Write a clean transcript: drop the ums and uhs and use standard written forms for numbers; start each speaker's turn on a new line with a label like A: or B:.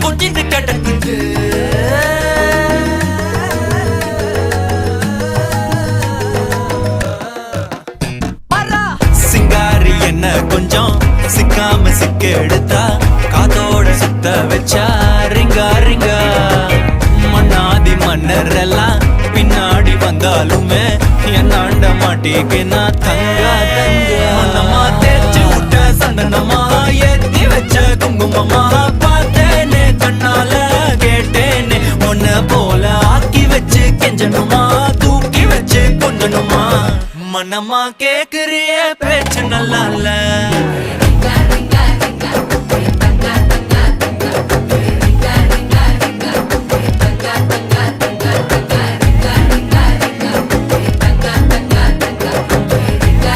A: கொஞ்சிட்டு கிடக்குது சிங்காரி என்ன கொஞ்சம் சிக்காம சிக்க எடுத்தா காதோட சுத்த வச்சா ரிங்கா ரிங்கா மன்னாதி மன்னர் எல்லாம் பின்னாடி வந்தாலுமே என்னாண்ட மாட்டிக்கு நான் தங்கா தங்க மன்னமா தேய்ச்சி விட்ட சந்தனமா ஏத்தி வச்ச குங்குமமா பார்த்தேனே கண்ணால கேட்டேனே உன்ன போல ஆக்கி வச்சு கெஞ்சணுமா தூக்கி வச்சு கொஞ்சணுமா மனமா கேக்குறிய பேச்சு நல்லா இல்ல